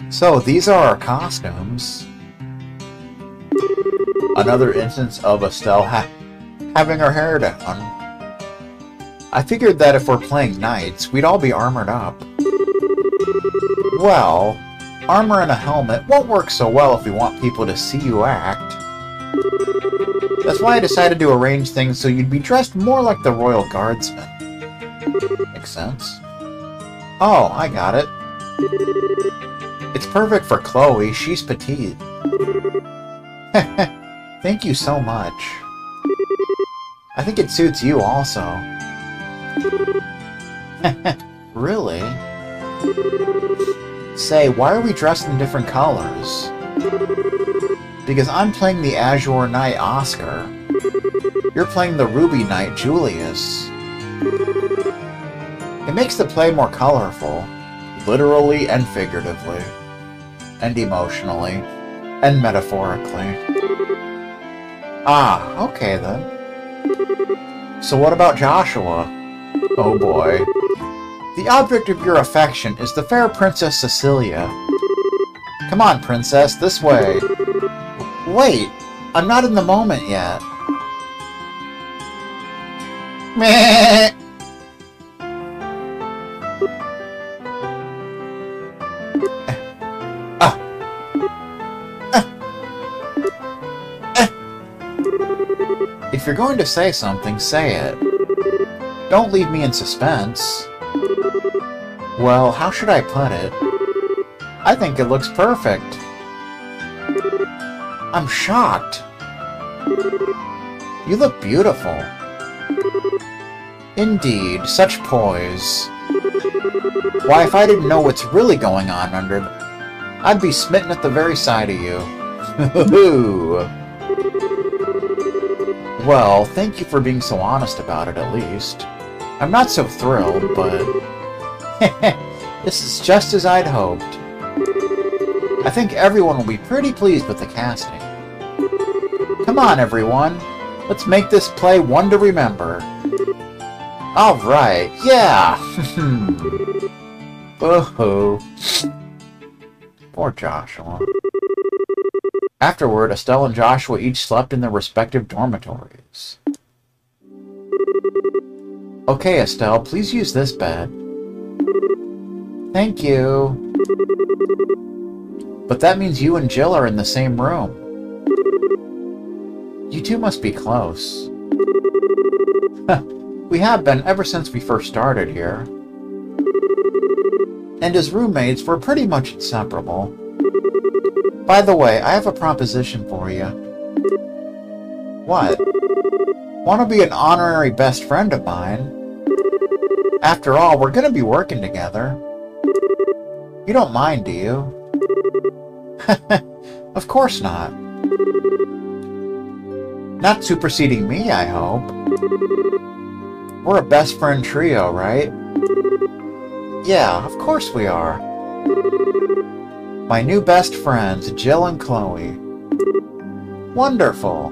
So, these are our costumes. Another instance of Estelle having her hair down. I figured that if we're playing knights, we'd all be armored up. Well, armor and a helmet won't work so well if we want people to see you act. That's why I decided to arrange things so you'd be dressed more like the Royal Guardsman. Makes sense. Oh, I got it. It's perfect for Chloe, she's petite. Thank you so much. I think it suits you also. Really? Say, why are we dressed in different colors? Because I'm playing the Azure Knight Oscar. You're playing the Ruby Knight Julius. It makes the play more colorful, literally and figuratively, and emotionally, and metaphorically. Ah, okay then. So what about Joshua? Oh boy. The object of your affection is the fair Princess Cecilia. Come on, Princess, this way. Wait, I'm not in the moment yet. Meh. If you're going to say something, say it. Don't leave me in suspense. Well, how should I put it? I think it looks perfect. I'm shocked. You look beautiful. Indeed, such poise. Why, if I didn't know what's really going on under... I'd be smitten at the very sight of you. Well, thank you for being so honest about it, at least. I'm not so thrilled, but... This is just as I'd hoped. I think everyone will be pretty pleased with the casting. Come on, everyone. Let's make this play one to remember. Alright, yeah! Boo-hoo. Poor Joshua. Afterward, Estelle and Joshua each slept in their respective dormitories. Okay, Estelle, please use this bed. Thank you. But that means you and Jill are in the same room. You two must be close. We have been ever since we first started here. And as roommates, we're pretty much inseparable. By the way, I have a proposition for you. What? Want to be an honorary best friend of mine? After all, we're going to be working together. You don't mind, do you? Of course not. Not superseding me, I hope. We're a best friend trio, right? Yeah, of course we are. My new best friends, Jill and Chloe. Wonderful.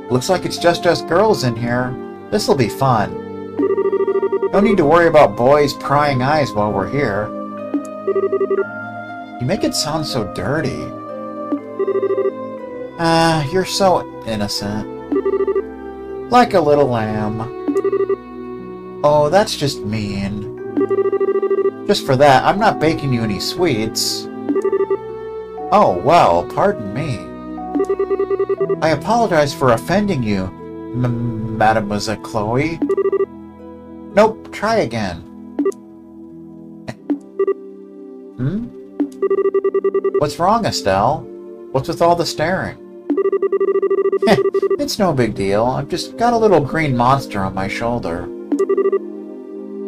Looks like it's just us girls in here. This'll be fun. No need to worry about boys' prying eyes while we're here. You make it sound so dirty. You're so innocent. Like a little lamb. Oh, that's just mean. Just for that, I'm not baking you any sweets. Oh, well, pardon me. I apologize for offending you, Mademoiselle Chloe. Nope, try again. What's wrong, Estelle? What's with all the staring? It's no big deal. I've just got a little green monster on my shoulder.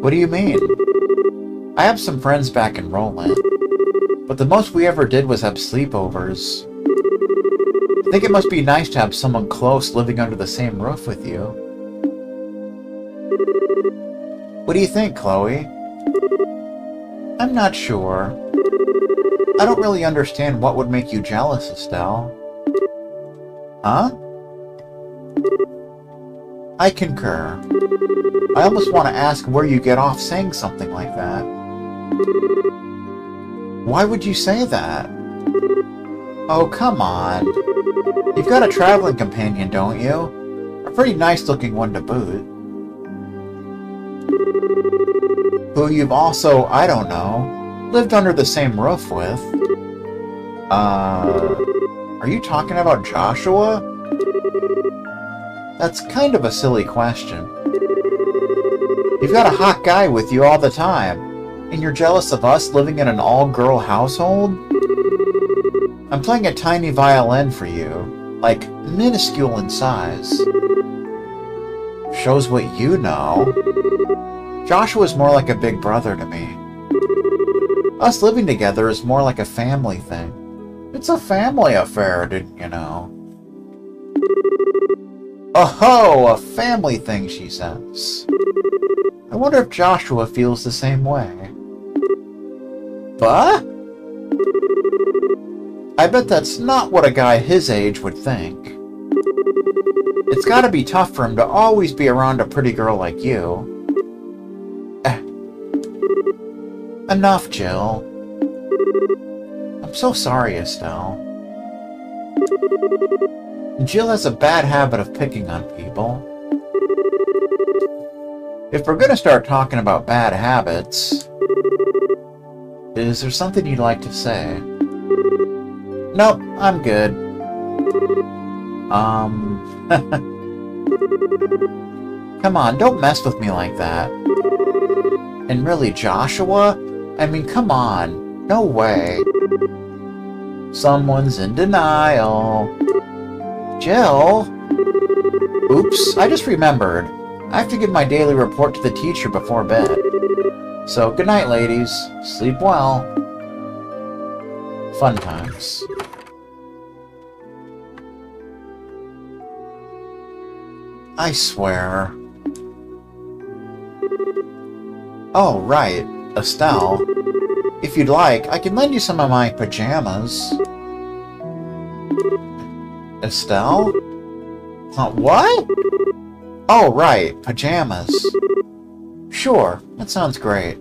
What do you mean? I have some friends back in Roland, but the most we ever did was have sleepovers. I think it must be nice to have someone close living under the same roof with you. What do you think, Chloe? I'm not sure. I don't really understand what would make you jealous, Estelle. Huh? I concur. I almost want to ask where you get off saying something like that. Why would you say that? Oh, come on. You've got a traveling companion, don't you? A pretty nice-looking one to boot. Who you've also, I don't know, lived under the same roof with. Are you talking about Joshua? That's kind of a silly question. You've got a hot guy with you all the time, and you're jealous of us living in an all-girl household? I'm playing a tiny violin for you, like minuscule in size. Shows what you know. Joshua's more like a big brother to me. Us living together is more like a family thing. It's a family affair, didn't you know? Oh-ho! A family thing, she says. I wonder if Joshua feels the same way. But? I bet that's not what a guy his age would think. It's gotta be tough for him to always be around a pretty girl like you. Enough, Jill. I'm so sorry, Estelle. Jill has a bad habit of picking on people. If we're gonna start talking about bad habits, is there something you'd like to say? Nope, I'm good. Come on, don't mess with me like that. And really, Joshua? I mean, come on. No way. Someone's in denial. Jill? Oops, I just remembered. I have to give my daily report to the teacher before bed. So, good night, ladies. Sleep well. Fun times. I swear. Oh, right. Estelle. If you'd like, I can lend you some of my pajamas. Estelle? What? Oh, right. Pajamas. Sure. That sounds great.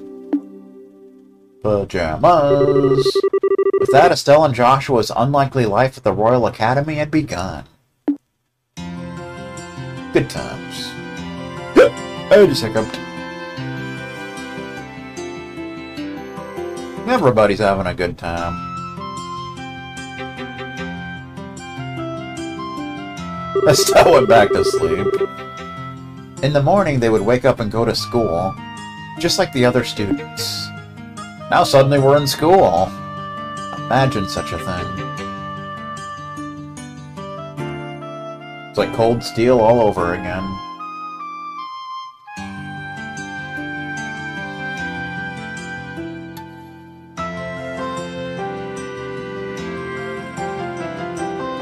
Pajamas. With that, Estelle and Joshua's unlikely life at the Royal Academy had begun. Good times. I just hiccuped. Everybody's having a good time. Estelle went back to sleep. In the morning, they would wake up and go to school, just like the other students. Now suddenly we're in school. Imagine such a thing. It's like cold steel all over again.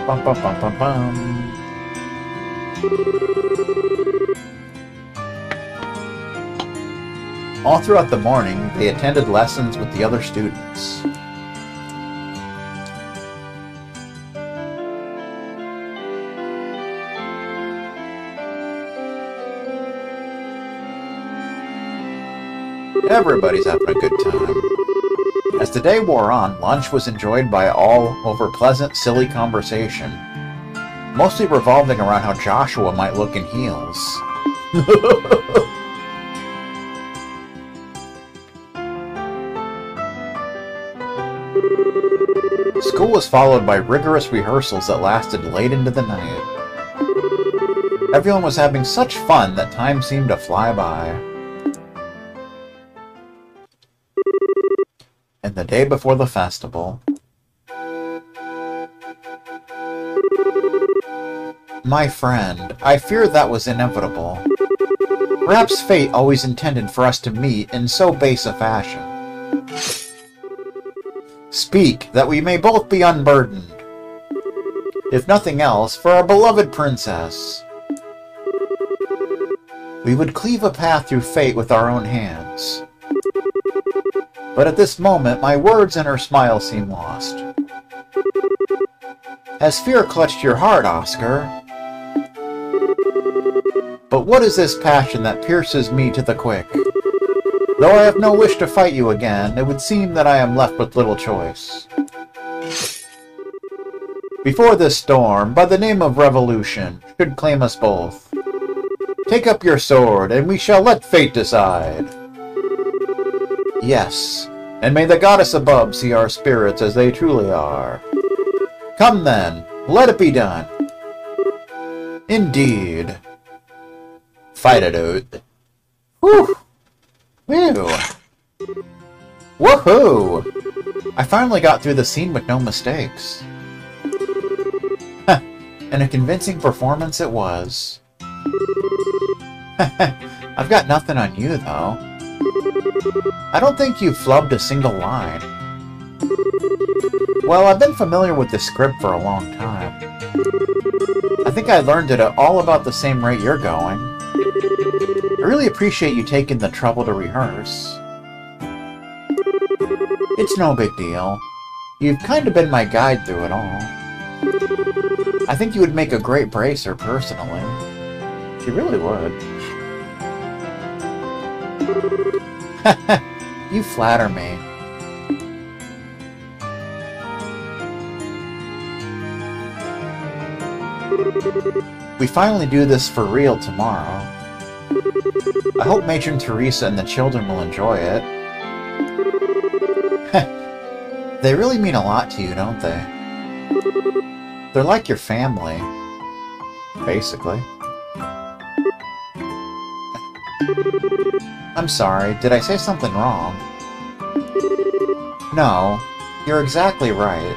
Bum, bum, bum, bum, bum. All throughout the morning, they attended lessons with the other students. Everybody's having a good time. As the day wore on, lunch was enjoyed by all over pleasant, silly conversation, mostly revolving around how Joshua might look in heels. School was followed by rigorous rehearsals that lasted late into the night. Everyone was having such fun that time seemed to fly by. And the day before the festival. My friend, I fear that was inevitable. Perhaps fate always intended for us to meet in so base a fashion. Speak, that we may both be unburdened. If nothing else, for our beloved princess. We would cleave a path through fate with our own hands. But at this moment, my words and her smile seem lost. Has fear clutched your heart, Oscar? But But what is this passion that pierces me to the quick? Though I have no wish to fight you again, it would seem that I am left with little choice. Before this storm, by the name of revolution, should claim us both. Take up your sword, and we shall let fate decide. Yes, and may the goddess above see our spirits as they truly are. Come then, let it be done. Indeed. Fight it out. Whew! Whew! Woohoo! I finally got through the scene with no mistakes. And a convincing performance it was. I've got nothing on you, though. I don't think you've flubbed a single line. Well, I've been familiar with the script for a long time. I think I learned it at all about the same rate you're going. I really appreciate you taking the trouble to rehearse. It's no big deal. You've kind of been my guide through it all. I think you would make a great bracer, personally. You really would. You flatter me. We finally do this for real tomorrow. I hope Matron Teresa and the children will enjoy it. They really mean a lot to you, don't they? They're like your family. Basically. I'm sorry, did I say something wrong? No, you're exactly right.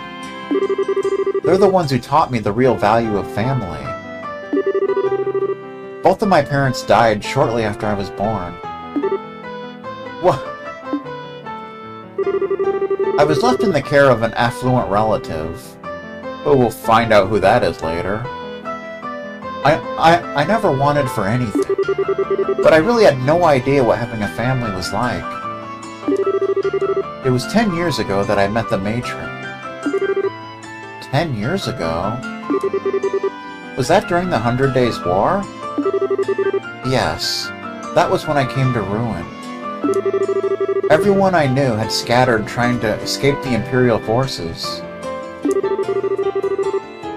They're the ones who taught me the real value of family. Both of my parents died shortly after I was born. What? I was left in the care of an affluent relative. But we'll find out who that is later. I never wanted for anything. But I really had no idea what having a family was like. It was 10 years ago that I met the matron. 10 years ago? Was that during the 100 Days War? Yes, that was when I came to ruin. Everyone I knew had scattered trying to escape the Imperial forces.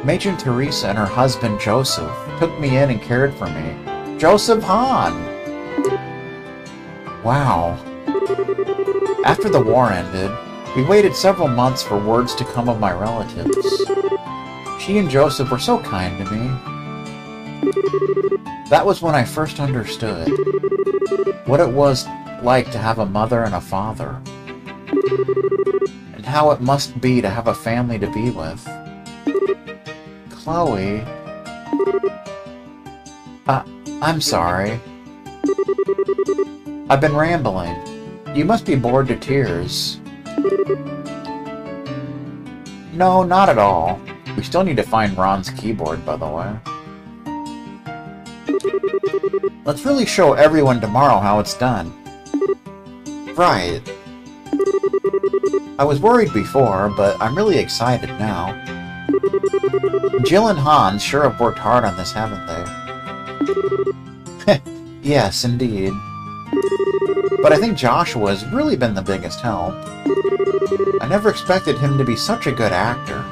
Matron Teresa and her husband Joseph took me in and cared for me. Joseph Hahn! Wow. After the war ended, we waited several months for words to come of my relatives. She and Joseph were so kind to me. That was when I first understood what it was like to have a mother and a father, and how it must be to have a family to be with. Chloe... I'm sorry. I've been rambling. You must be bored to tears. No, not at all. We still need to find Ron's keyboard, by the way. Let's really show everyone tomorrow how it's done. Right. I was worried before, but I'm really excited now. Jill and Hans sure have worked hard on this, haven't they? Yes, indeed. But I think Joshua has really been the biggest help. I never expected him to be such a good actor.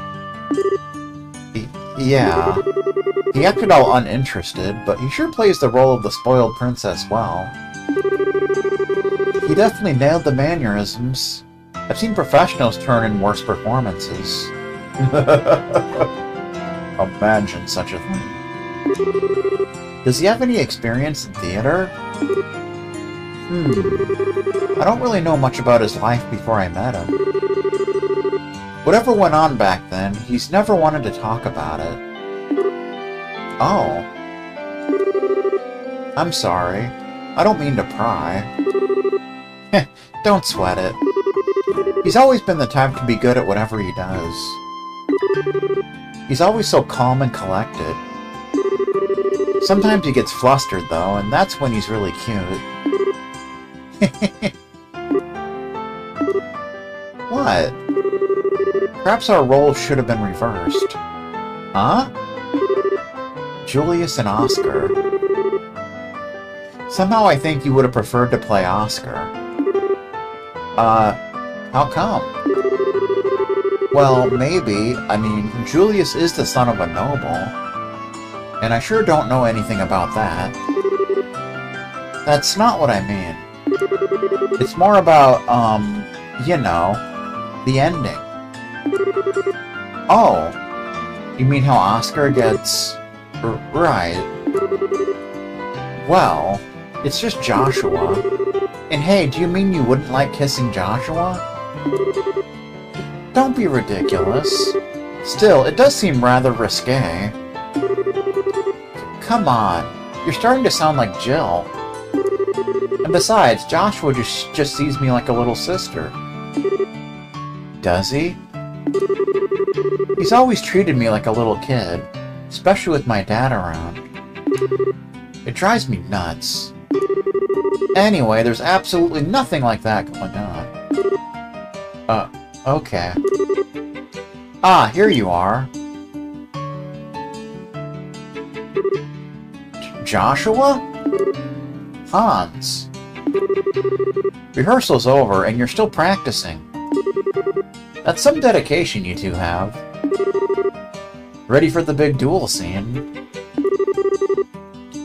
Yeah. He acted all uninterested, but he sure plays the role of the spoiled princess well. He definitely nailed the mannerisms. I've seen professionals turn in worse performances. Imagine such a thing. Does he have any experience in theater? I don't really know much about his life before I met him. Whatever went on back then, he's never wanted to talk about it. Oh. I'm sorry. I don't mean to pry. Don't sweat it. He's always been the type to be good at whatever he does. He's always so calm and collected. Sometimes he gets flustered, though, and that's when he's really cute. What? Perhaps our roles should have been reversed. Huh? Julius and Oscar. Somehow I think you would have preferred to play Oscar. How come? Well, maybe. I mean, Julius is the son of a noble. And I sure don't know anything about that. That's not what I mean. It's more about, you know, the ending. Oh, you mean how Oscar gets... right. Well, it's just Joshua. And hey, do you mean you wouldn't like kissing Joshua? Don't be ridiculous. Still, it does seem rather risque. Come on, you're starting to sound like Jill. And besides, Joshua just sees me like a little sister. Does he? He's always treated me like a little kid, especially with my dad around. It drives me nuts. Anyway, there's absolutely nothing like that going on. Okay. Ah, here you are. Joshua? Hans. Rehearsal's over, and you're still practicing. That's some dedication you two have. Ready for the big duel scene.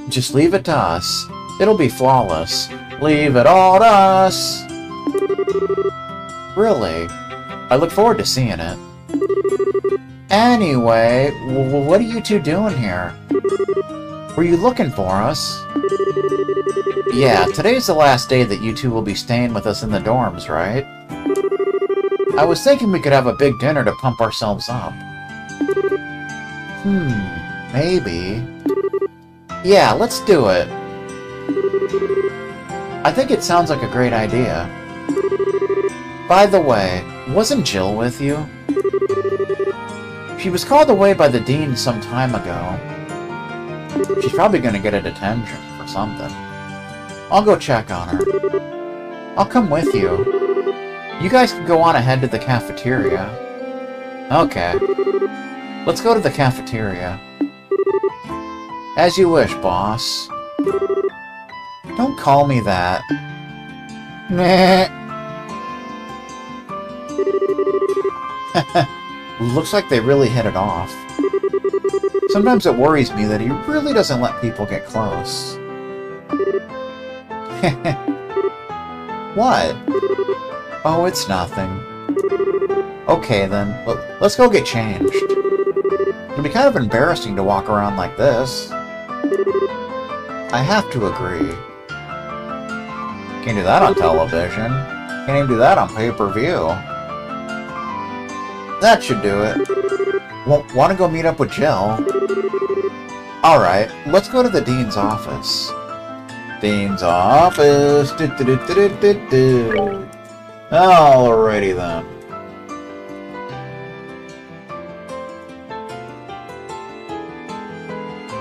Just leave it to us. It'll be flawless. Leave it all to us. Really? I look forward to seeing it. Anyway, what are you two doing here? Were you looking for us? Yeah, today's the last day that you two will be staying with us in the dorms, right? I was thinking we could have a big dinner to pump ourselves up. Maybe. Yeah, let's do it. I think it sounds like a great idea. By the way, wasn't Jill with you? She was called away by the dean some time ago. She's probably gonna get a detention for something. I'll go check on her. I'll come with you. You guys can go on ahead to the cafeteria. Okay. Let's go to the cafeteria. As you wish, boss. Don't call me that. Meh. Looks like they really hit it off. Sometimes it worries me that he really doesn't let people get close. What? Oh, it's nothing. Okay then, let's go get changed. It'll be kind of embarrassing to walk around like this. I have to agree. Can't do that on television. Can't even do that on pay-per-view. That should do it. Want to go meet up with Jill? Alright, let's go to the dean's office. Dean's office. Alrighty then.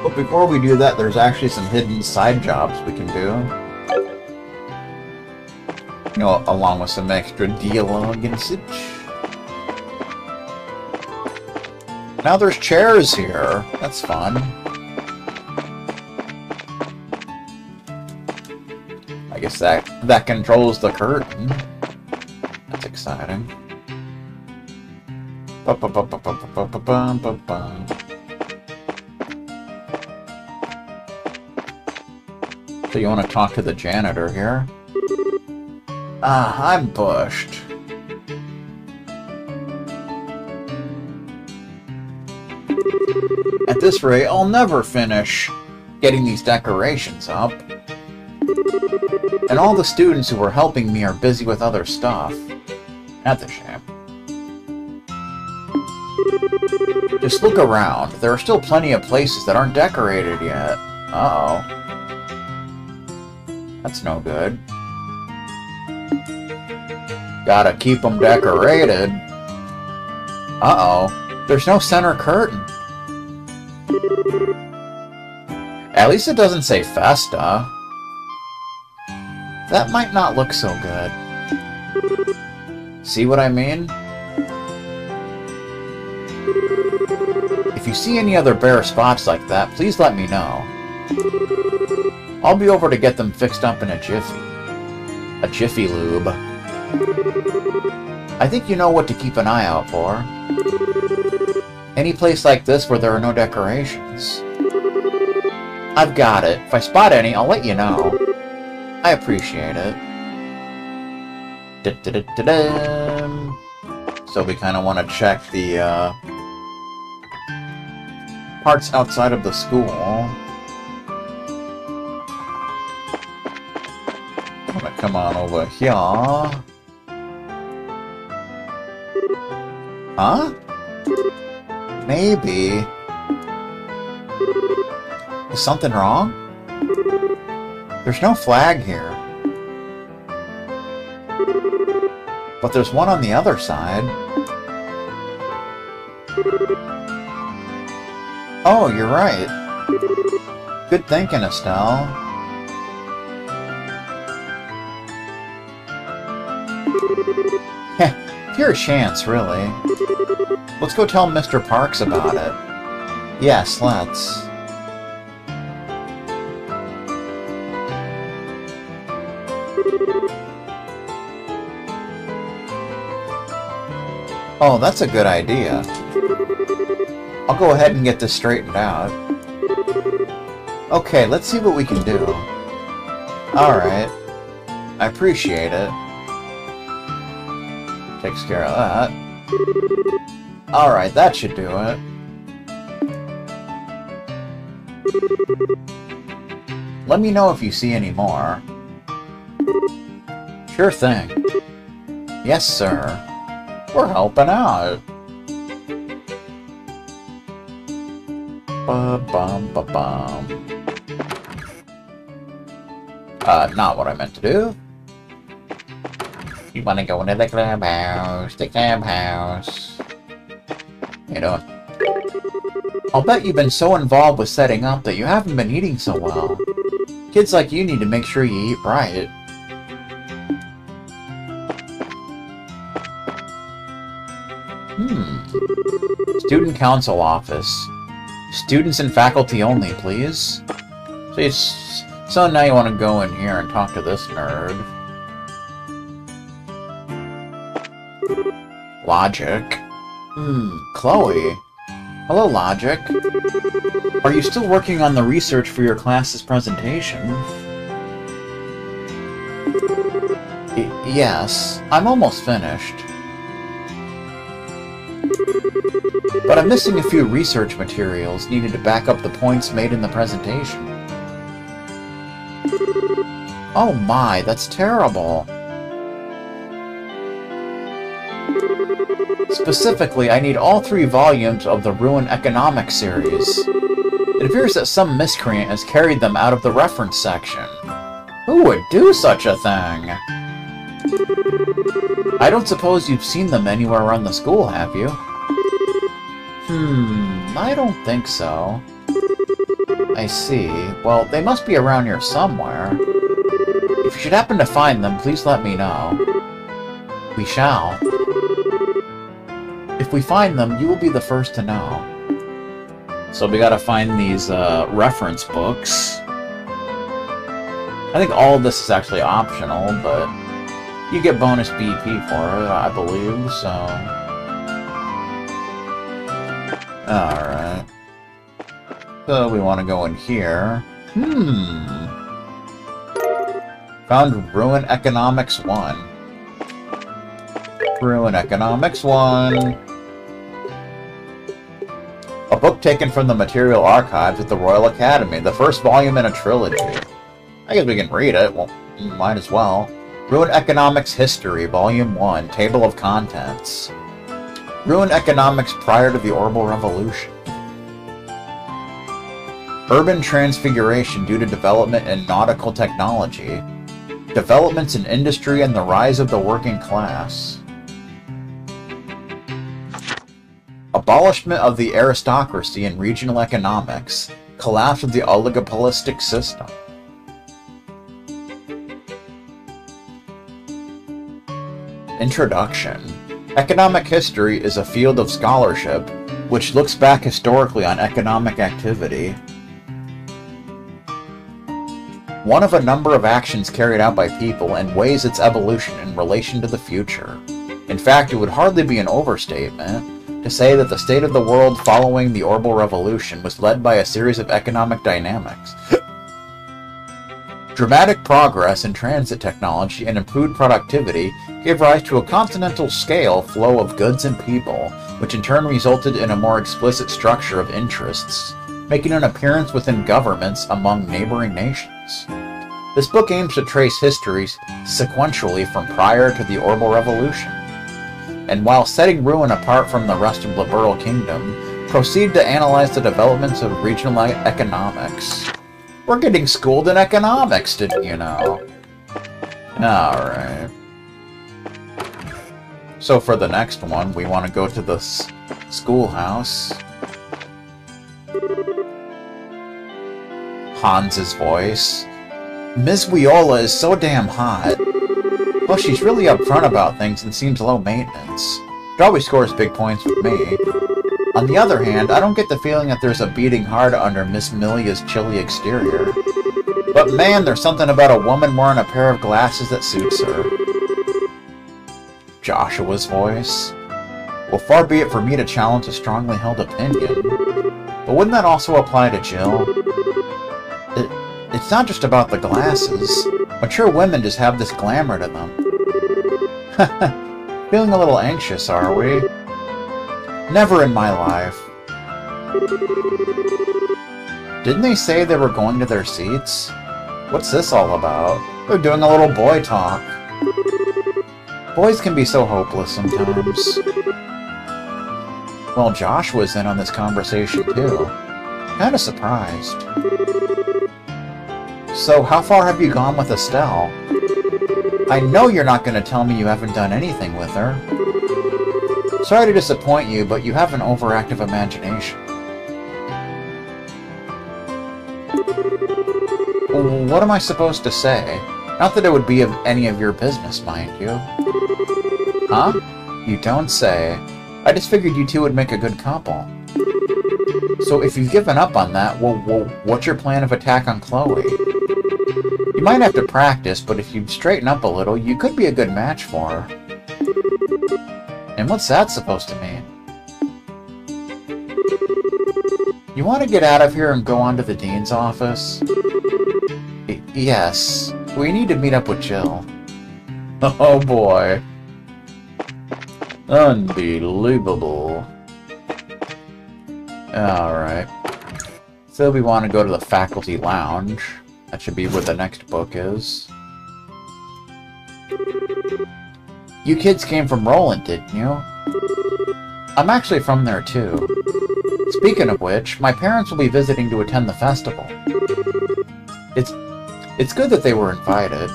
But before we do that, there's actually some hidden side jobs we can do. You know, along with some extra dialogue and such. Now there's chairs here. That's fun. I guess that controls the curtain. That's exciting. So you want to talk to the janitor here? I'm bushed. At this rate, I'll never finish getting these decorations up. And all the students who were helping me are busy with other stuff. That's a shame. Just look around. There are still plenty of places that aren't decorated yet. Uh-oh. That's no good. Gotta keep them decorated. Uh-oh. There's no center curtain. At least it doesn't say Festa. That might not look so good. See what I mean? If you see any other bare spots like that, please let me know. I'll be over to get them fixed up in a jiffy. A jiffy lube. I think you know what to keep an eye out for. Any place like this where there are no decorations. I've got it. If I spot any, I'll let you know. I appreciate it. Da-da-da-da-da. So we kind of want to check the parts outside of the school. I'm gonna come on over here. Huh? Maybe. Is something wrong? There's no flag here. But there's one on the other side. Oh, you're right. Good thinking, Estelle. Heh, pure chance, really. Let's go tell Mr. Parks about it. Yes, let's. Oh, that's a good idea. I'll go ahead and get this straightened out. Okay, let's see what we can do. Alright. I appreciate it. Takes care of that. Alright, that should do it. Let me know if you see any more. Sure thing. Yes, sir. We're helping out. Ba-bum-ba-bum. Not what I meant to do. You want to go into the clubhouse? The clubhouse. You know, I'll bet you've been so involved with setting up that you haven't been eating so well. Kids like you need to make sure you eat right. Student Council Office. Students and faculty only, please. So now you want to go in here and talk to this nerd. Logic. Chloe. Hello, Logic. Are you still working on the research for your class's presentation? Yes, I'm almost finished. But I'm missing a few research materials needed to back up the points made in the presentation. Oh my, that's terrible. Specifically, I need all 3 volumes of the Ruin Economics series. It appears that some miscreant has carried them out of the reference section. Who would do such a thing? I don't suppose you've seen them anywhere around the school, have you? I don't think so. I see. Well, they must be around here somewhere. If you should happen to find them, please let me know. We shall. If we find them, you will be the first to know. So we gotta find these reference books. I think all of this is actually optional, but you get bonus BP for it, I believe, so... Alright. So we want to go in here. Found Ruin Economics 1. Ruin Economics 1. A book taken from the Material Archives at the Royal Academy. The first volume in a trilogy. I guess we can read it. Well, might as well. Ruin Economics History, Volume 1. Table of Contents. Ruin Economics prior to the Orbital Revolution. Urban transfiguration due to development in nautical technology. Developments in industry and the rise of the working class. Abolishment of the aristocracy in regional economics. Collapse of the oligopolistic system. Introduction. Economic history is a field of scholarship which looks back historically on economic activity. one of a number of actions carried out by people, and weighs its evolution in relation to the future. In fact, it would hardly be an overstatement to say that the state of the world following the orbital revolution was led by a series of economic dynamics. Dramatic progress in transit technology and improved productivity gave rise to a continental scale flow of goods and people, which in turn resulted in a more explicit structure of interests, making an appearance within governments among neighboring nations. This book aims to trace history sequentially from prior to the orbital revolution, and while setting Ruin apart from the rest of the Liberal Kingdom, proceed to analyze the developments of regional economics. We're getting schooled in economics, didn't you know? Alright. So for the next one, we want to go to the schoolhouse. Hans's voice. Ms. Viola is so damn hot. Well, she's really upfront about things and seems low maintenance. It always scores big points with me. On the other hand, I don't get the feeling that there's a beating heart under Miss Milia's chilly exterior. But man, there's something about a woman wearing a pair of glasses that suits her. Joshua's voice. Well, far be it for me to challenge a strongly held opinion. But wouldn't that also apply to Jill? It's not just about the glasses. Mature women just have this glamour to them. Feeling a little anxious, are we? Never in my life. Didn't they say they were going to their seats? What's this all about? They're doing a little boy talk. Boys can be so hopeless sometimes. Well, Josh was in on this conversation too. Kinda surprised. So, how far have you gone with Estelle? I know you're not going to tell me you haven't done anything with her. Sorry to disappoint you, but you have an overactive imagination. What am I supposed to say? Not that it would be of any of your business, mind you. Huh? You don't say. I just figured you two would make a good couple. So if you've given up on that, well, what's your plan of attack on Chloe? You might have to practice, but if you straighten up a little, you could be a good match for her. And what's that supposed to mean? You want to get out of here and go on to the Dean's office? Yes. We need to meet up with Jill. Oh boy. Unbelievable. Alright. So we want to go to the faculty lounge. That should be where the next book is. You kids came from Roland, didn't you? I'm actually from there too. Speaking of which, my parents will be visiting to attend the festival. It's good that they were invited.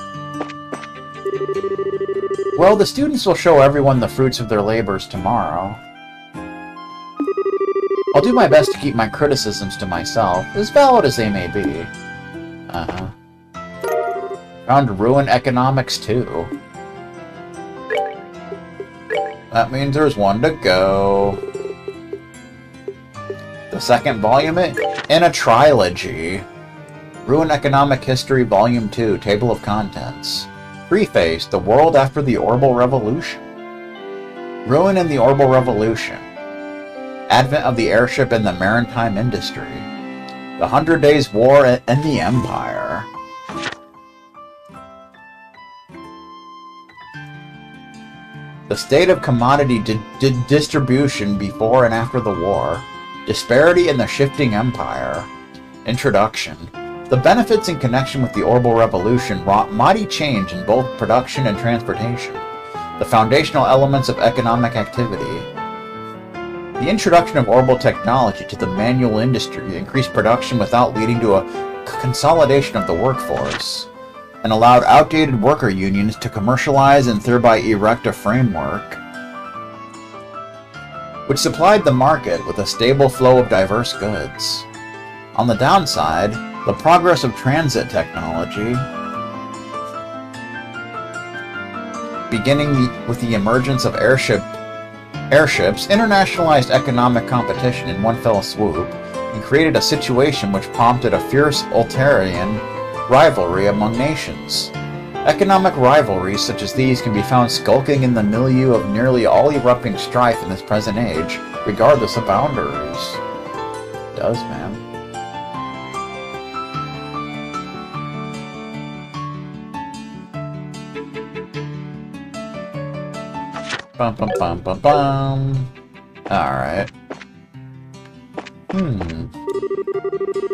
Well, the students will show everyone the fruits of their labors tomorrow. I'll do my best to keep my criticisms to myself, as valid as they may be. Uh-huh. Found Ruin Economics, too. That means there's one to go. The second volume in a trilogy. Ruin Economic History, Volume 2, Table of Contents. Preface, The World After the Orbital Revolution. Ruin in the Orbital Revolution. Advent of the airship and the maritime industry. The 100 Days War and the Empire. The state of commodity distribution before and after the war. Disparity in the shifting empire. Introduction. The benefits in connection with the orbital revolution wrought mighty change in both production and transportation. The foundational elements of economic activity. The introduction of orbital technology to the manual industry increased production without leading to a consolidation of the workforce, and allowed outdated worker unions to commercialize and thereby erect a framework which supplied the market with a stable flow of diverse goods. On the downside, the progress of transit technology, beginning with the emergence of airships, internationalized economic competition in one fell swoop, and created a situation which prompted a fierce ulterior Rivalry among nations. Economic rivalries such as these can be found skulking in the milieu of nearly all erupting strife in this present age, regardless of boundaries. It does, man. Bum bum bum bum bum. Alright.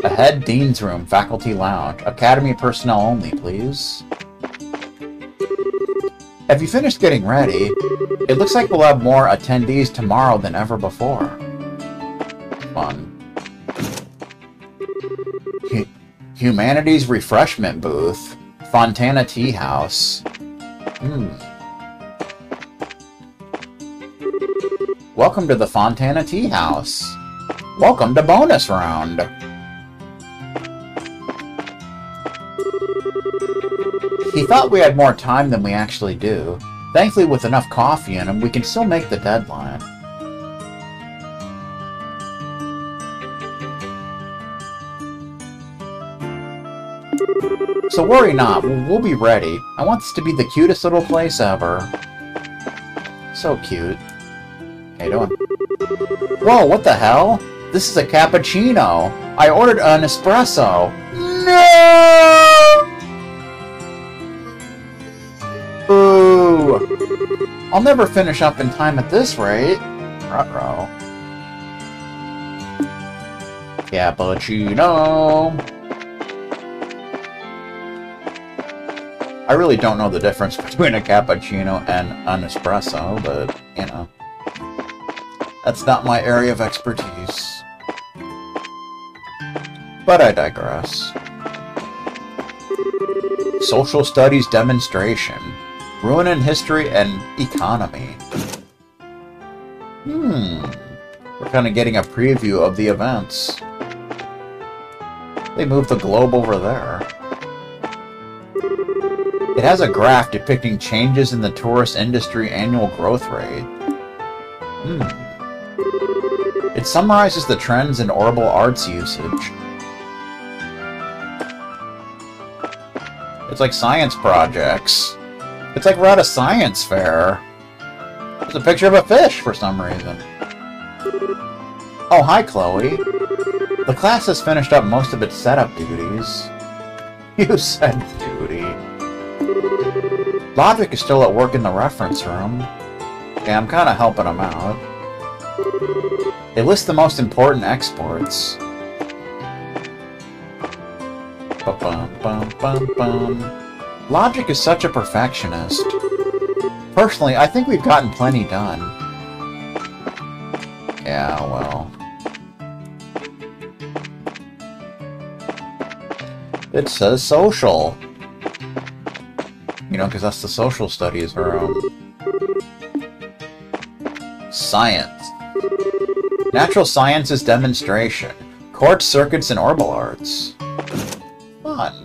Ahead, Dean's Room, Faculty Lounge. Academy personnel only, please. Have you finished getting ready? It looks like we'll have more attendees tomorrow than ever before. Fun. Humanities Refreshment Booth. Fontana Tea House. Welcome to the Fontana Tea House. Welcome to bonus round. He thought we had more time than we actually do. Thankfully, with enough coffee in him, we can still make the deadline. So worry not, we'll be ready. I want this to be the cutest little place ever. So cute. How you doing? Whoa, what the hell? This is a cappuccino. I ordered an espresso. No! Ooh. I'll never finish up in time at this rate. Ruh-roh. Cappuccino. I really don't know the difference between a cappuccino and an espresso, but, you know. That's not my area of expertise. But I digress. Social Studies Demonstration. Ruin in History and Economy. We're kind of getting a preview of the events. They moved the globe over there. It has a graph depicting changes in the tourist industry annual growth rate. It summarizes the trends in Orbital arts usage. It's like science projects. It's like we're at a science fair. There's a picture of a fish for some reason. Oh, hi, Chloe. The class has finished up most of its setup duties. You said duty. Logic is still at work in the reference room. Yeah, I'm kind of helping him out. They list the most important exports. Ba-bum-bum-bum-bum. Logic is such a perfectionist. Personally, I think we've gotten plenty done. Yeah, well. It says social. You know, because that's the social studies room. Science. Natural Sciences Demonstration. Quartz Circuits and Orbital Arts. Fun.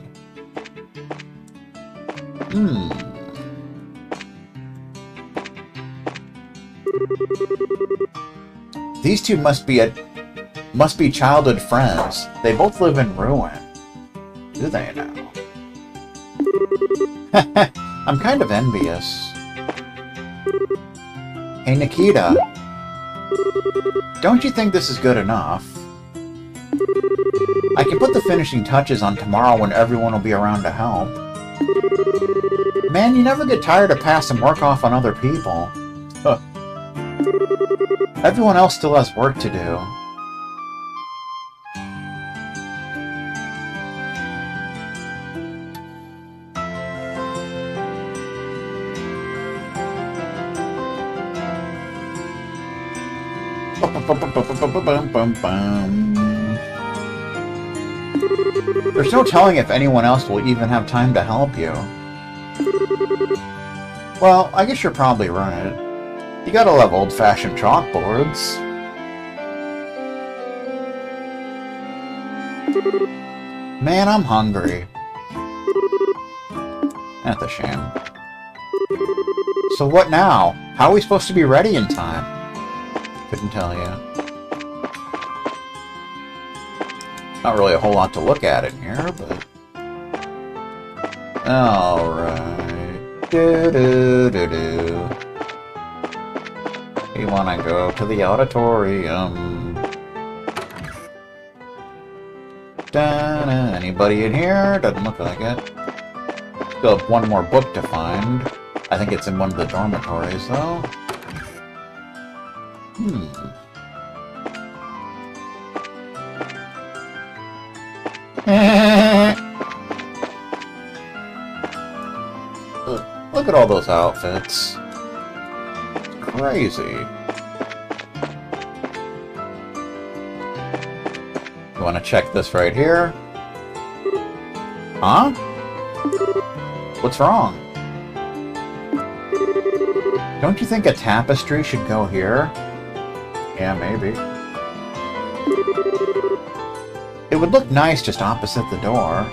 These two must be childhood friends. They both live in ruin. Do they now? I'm kind of envious. Hey, Nikita. Don't you think this is good enough? I can put the finishing touches on tomorrow when everyone will be around to help. Man, you never get tired of passing work off on other people. Huh. Everyone else still has work to do. There's no telling if anyone else will even have time to help you. Well, I guess you're probably right. You gotta love old-fashioned chalkboards. Man, I'm hungry. That's a shame. So what now? How are we supposed to be ready in time? Couldn't tell you. Not really a whole lot to look at in here, but... Alright. Do-do-do-do. We wanna go to the auditorium. Da-da. Anybody in here? Doesn't look like it. Still have one more book to find. I think it's in one of the dormitories, though. Look at all those outfits. It's crazy. You want to check this right here? Huh? What's wrong? Don't you think a tapestry should go here? Yeah, maybe. It would look nice just opposite the door.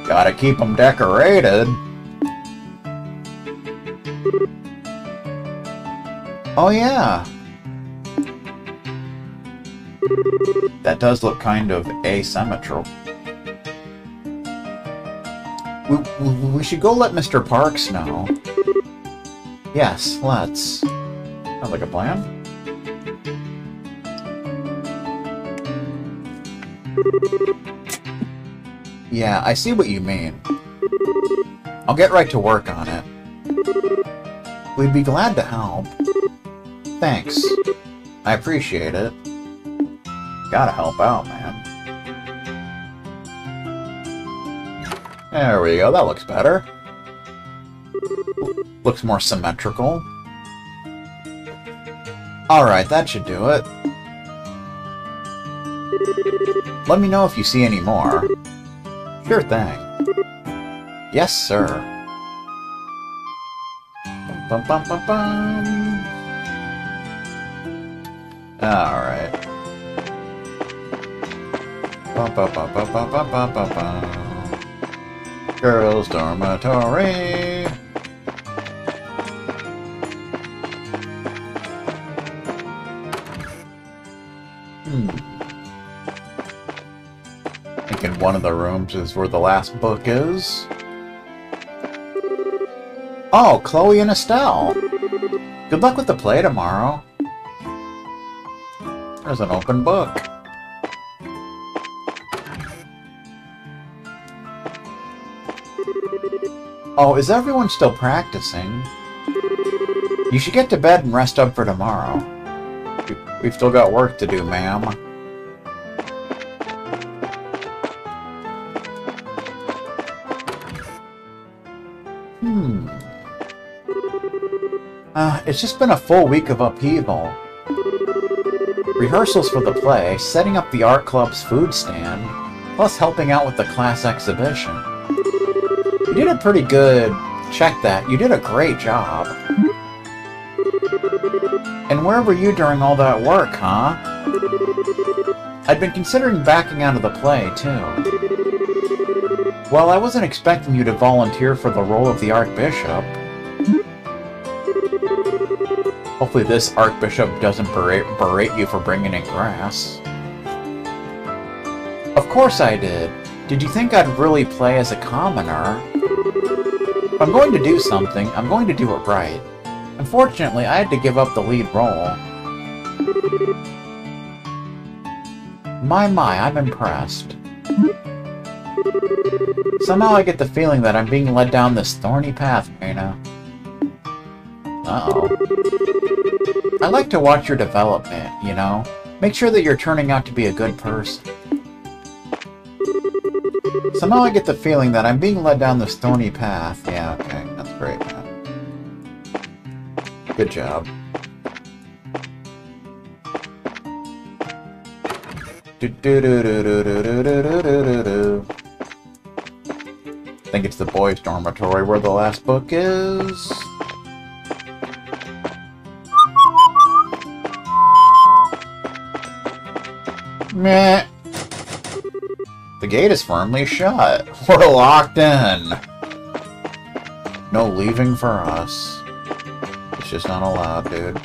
Gotta keep them decorated. Oh yeah. That does look kind of asymmetrical. We should go let Mr. Parks know. Yes, let's. Sounds like a plan. Yeah, I see what you mean. I'll get right to work on it. We'd be glad to help. Thanks. I appreciate it. Gotta help out, man. There we go, that looks better. Looks more symmetrical. Alright, that should do it. Let me know if you see any more. Sure thing. Yes, sir. Bum, bum, bum, bum. Alright. Bum, bum, bum, bum, bum, bum, bum, bum, bum. Girls' dormitory. I think one of the rooms is where the last book is. Oh, Chloe and Estelle. Good luck with the play tomorrow. There's an open book. Oh, is everyone still practicing? You should get to bed and rest up for tomorrow. We've still got work to do, ma'am. It's just been a full week of upheaval. Rehearsals for the play, setting up the art club's food stand, plus helping out with the class exhibition. You did a pretty good... Check that. You did a great job. And where were you during all that work, huh? I'd been considering backing out of the play, too. Well, I wasn't expecting you to volunteer for the role of the Archbishop. Hopefully this Archbishop doesn't berate you for bringing in grass. Of course I did. Did you think I'd really play as a commoner? If I'm going to do something, I'm going to do it right. Unfortunately, I had to give up the lead role. My, I'm impressed. Somehow I get the feeling that I'm being led down this thorny path, Reina. Uh-oh. I like to watch your development, you know? Make sure that you're turning out to be a good person. Somehow I get the feeling that I'm being led down this thorny path. Yeah, okay. That's great, man. Good job. I think it's the boys' dormitory where the last book is. Meh. The gate is firmly shut. We're locked in. No leaving for us. It's just not allowed, dude.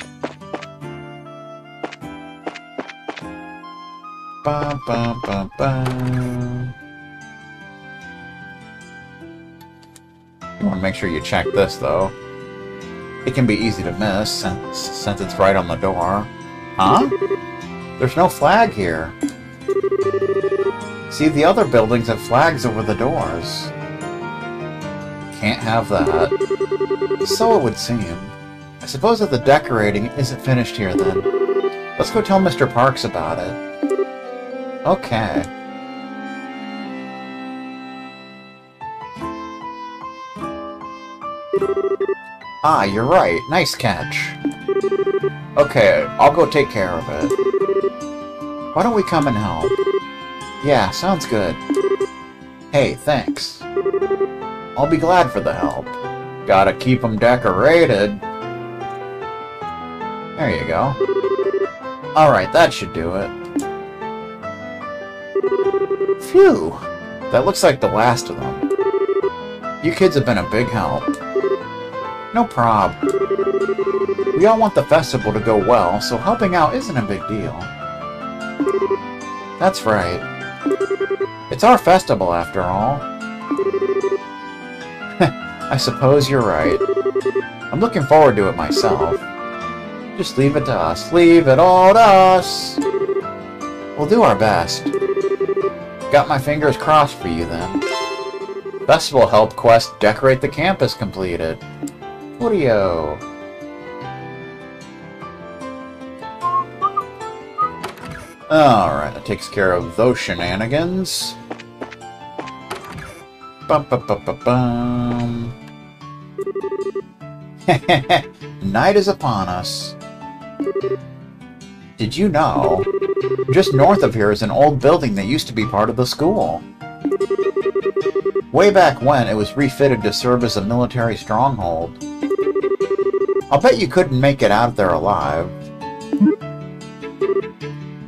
Bum, bum, bum, bum. You want to make sure you check this, though. It can be easy to miss, since it's right on the door. Huh? There's no flag here. See, the other buildings have flags over the doors. Can't have that. So it would seem. I suppose that the decorating isn't finished here, then. Let's go tell Mr. Parks about it. Okay. Ah, you're right. Nice catch. Okay, I'll go take care of it. Why don't we come and help? Yeah, sounds good. Hey, thanks. I'll be glad for the help. Gotta keep them decorated. There you go. Alright, that should do it. Phew! That looks like the last of them. You kids have been a big help. No prob. We all want the festival to go well, so helping out isn't a big deal. That's right. It's our festival, after all. I suppose you're right. I'm looking forward to it myself. Just leave it to us. Leave it all to us! We'll do our best. Got my fingers crossed for you, then. Festival help quest decorate the campus completed. Woody-o. Alright, that takes care of those shenanigans. Bum-bum-bum-bum-bum. Night is upon us. Did you know? Just north of here is an old building that used to be part of the school. Way back when, it was refitted to serve as a military stronghold. I'll bet you couldn't make it out of there alive.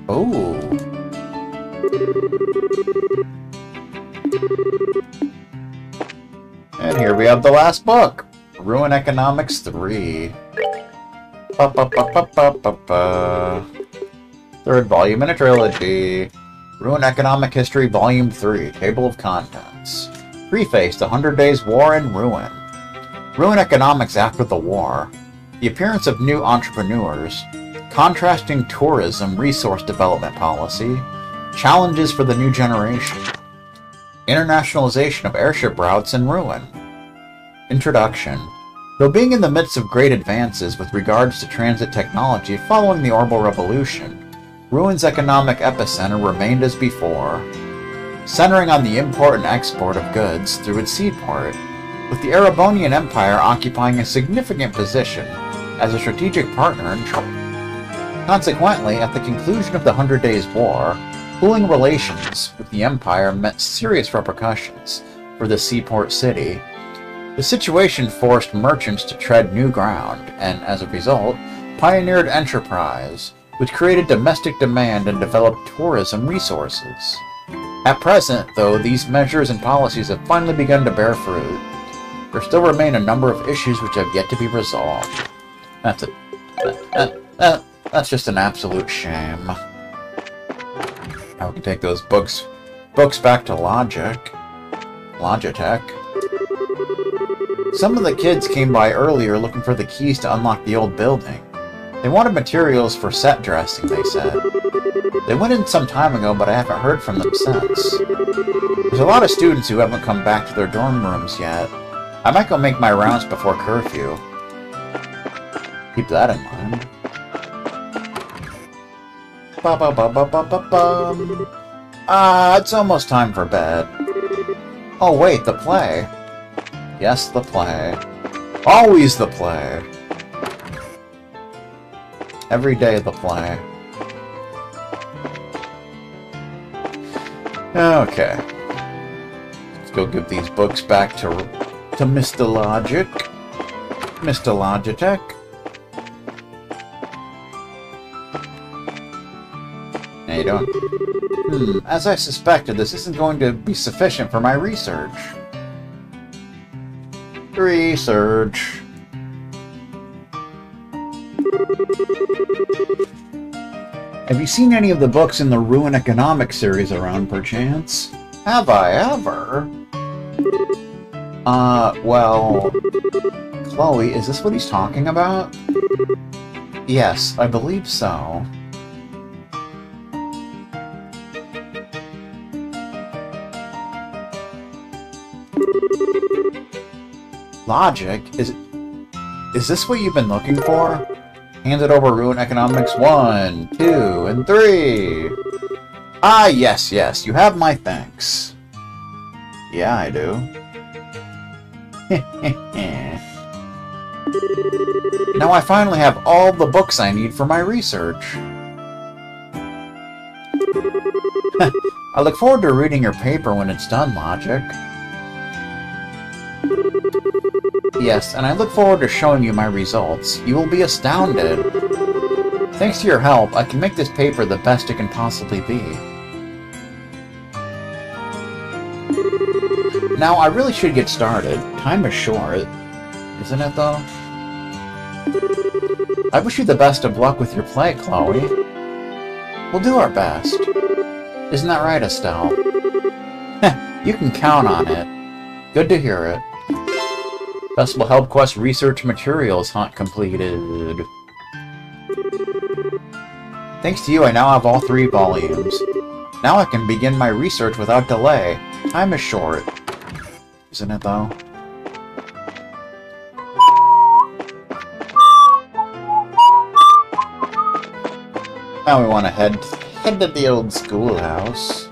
Ooh. And here we have the last book. Ruin Economics 3. Third volume in a trilogy. Ruin Economic History Volume 3. Table of Contents. Preface to 100 Days War and Ruin. Ruin Economics after the war. The appearance of new entrepreneurs. Contrasting tourism resource development policy. Challenges for the new generation. Internationalization of airship routes and ruin. Introduction. Though being in the midst of great advances with regards to transit technology following the Orbital Revolution, Ruin's economic epicenter remained as before, centering on the import and export of goods through its seaport, with the Erebonian Empire occupying a significant position as a strategic partner in trade. Consequently, at the conclusion of the 100 Days War, cooling relations with the Empire meant serious repercussions for the seaport city. The situation forced merchants to tread new ground, and as a result, pioneered enterprise, which created domestic demand and developed tourism resources. At present, though, these measures and policies have finally begun to bear fruit, there still remain a number of issues which have yet to be resolved. That's just an absolute shame. Now we can take those books back to Logitech. Some of the kids came by earlier looking for the keys to unlock the old building. They wanted materials for set dressing, they said. They went in some time ago, but I haven't heard from them since. There's a lot of students who haven't come back to their dorm rooms yet. I might go make my rounds before curfew. Keep that in mind. Ba-ba-ba-ba-ba-ba-bum. It's almost time for bed. Oh wait, the play. Yes, the play. Always the play. Every day the play. Okay. Let's go give these books back to Mr. Logic. Mr. Logitech. How you doing? As I suspected, this isn't going to be sufficient for my research. Research. Have you seen any of the books in the Ruin Economics series around, perchance? Have I ever? Well... Chloe, is this what he's talking about? Yes, I believe so. Logic? Is this what you've been looking for? Handed over Ruin Economics 1, 2, and 3! Ah, yes, you have my thanks. Yeah, I do. Now I finally have all the books I need for my research. I look forward to reading your paper when it's done, Logic. Yes, and I look forward to showing you my results. You will be astounded. Thanks to your help, I can make this paper the best it can possibly be. Now, I really should get started. Time is short. Isn't it, though? I wish you the best of luck with your play, Chloe. We'll do our best. Isn't that right, Estelle? You can count on it. Good to hear it. Festival Help Quest Research Materials Hunt completed. Thanks to you, I now have all 3 volumes. Now I can begin my research without delay. Time is short. Isn't it, though? Now we want to head to the old schoolhouse.